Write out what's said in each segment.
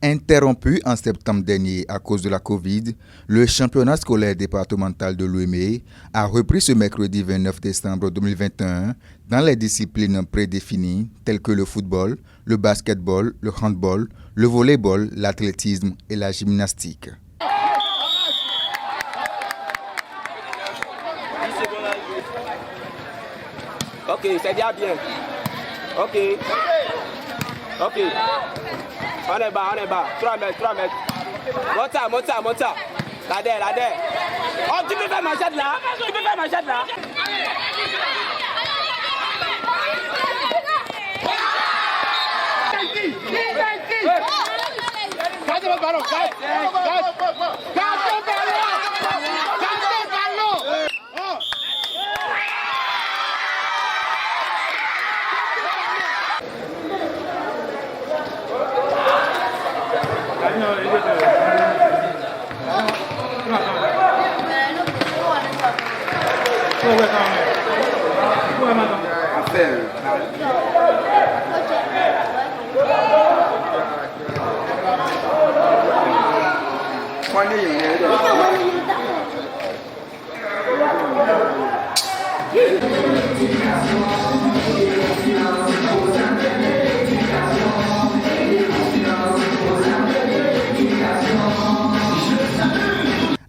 Interrompu en septembre dernier à cause de la Covid, le championnat scolaire départemental de Lomé a repris ce mercredi 29 décembre 2021 dans les disciplines prédéfinies telles que le football, le basketball, le handball, le volleyball, l'athlétisme et la gymnastique. Ok, c'est déjà bien. Ok. On est bas. 3 mètres. Monte ça. Là derrière. Oh, tu peux faire ma chatte là. Gardez le ballon.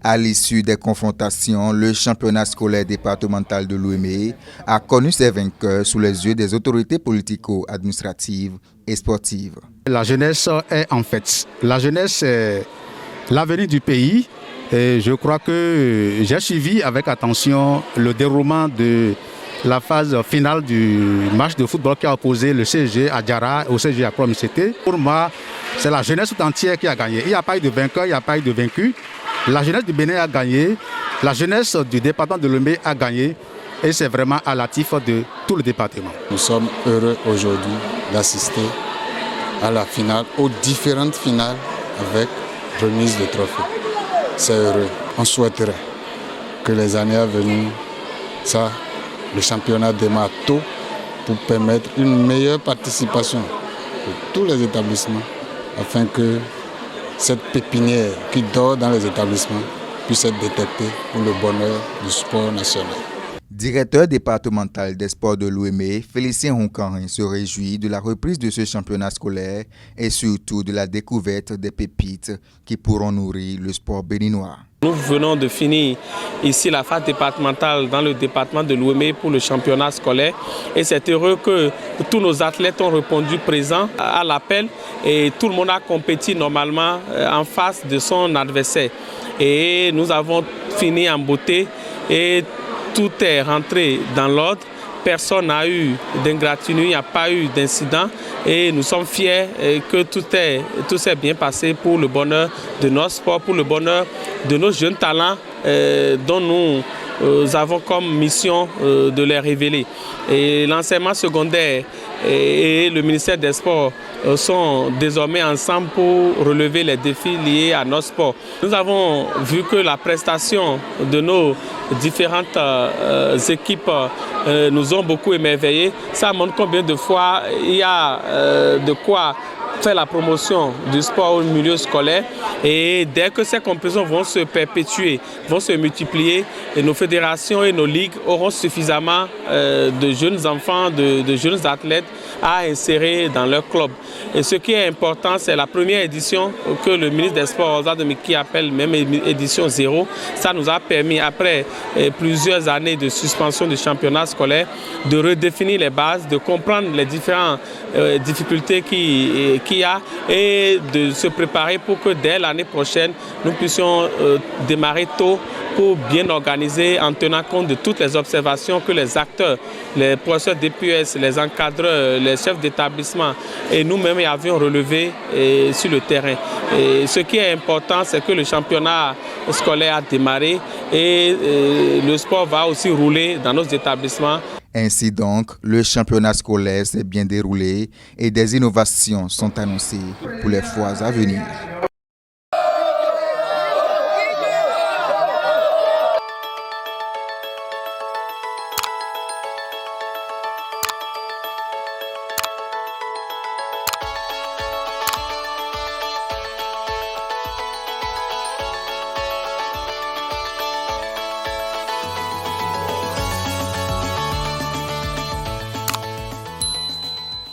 À l'issue des confrontations, le championnat scolaire départemental de Lomé a connu ses vainqueurs sous les yeux des autorités politico-administratives et sportives. La jeunesse est en fête. La jeunesse est l'avenir du pays. Et je crois que j'ai suivi avec attention le déroulement de la phase finale du match de football qui a opposé le CSG à Diarra au CSG à Prom-CT. Pour moi, c'est la jeunesse tout entière qui a gagné. Il n'y a pas eu de vainqueur, il n'y a pas eu de vaincu. La jeunesse du Bénin a gagné, la jeunesse du département de Lomé a gagné et c'est vraiment à l'actif de tout le département. Nous sommes heureux aujourd'hui d'assister à la finale, aux différentes finales avec remise de trophées. C'est heureux. On souhaiterait que les années à venir, le championnat démarre tôt pour permettre une meilleure participation de tous les établissements afin que cette pépinière qui dort dans les établissements puisse être détectée pour le bonheur du sport national. Directeur départemental des sports de Lomé, Félicien Roncarin se réjouit de la reprise de ce championnat scolaire et surtout de la découverte des pépites qui pourront nourrir le sport béninois. Nous venons de finir ici la phase départementale dans le département de Lomé pour le championnat scolaire et c'est heureux que tous nos athlètes ont répondu présents à l'appel et tout le monde a compétit normalement en face de son adversaire. Et nous avons fini en beauté et tout est rentré dans l'ordre. Personne n'a eu d'ingratitude, il n'y a pas eu d'incident et nous sommes fiers que tout s'est bien passé pour le bonheur de notre sport, pour le bonheur de nos jeunes talents dont nous avons comme mission de les révéler. Et l'enseignement secondaire et le ministère des Sports sont désormais ensemble pour relever les défis liés à notre sport. Nous avons vu que la prestation de nos différentes équipes nous ont beaucoup émerveillés. Ça montre combien de fois il y a de quoi faire la promotion du sport au milieu scolaire et dès que ces compétitions vont se perpétuer, vont se multiplier, et nos fédérations et nos ligues auront suffisamment de jeunes enfants, de jeunes athlètes à insérer dans leur club. Et ce qui est important, c'est la première édition que le ministre des Sports qui appelle même édition 0. Ça nous a permis, après plusieurs années de suspension du championnat scolaire, de redéfinir les bases, de comprendre les différentes difficultés qu'il y a et de se préparer pour que dès l'année prochaine, nous puissions démarrer tôt pour bien organiser en tenant compte de toutes les observations que les acteurs, les professeurs d'EPS, les encadreurs, les chefs d'établissement et nous-mêmes avions relevé sur le terrain. Et ce qui est important, c'est que le championnat scolaire a démarré et le sport va aussi rouler dans nos établissements. Ainsi donc, le championnat scolaire s'est bien déroulé et des innovations sont annoncées pour les fois à venir.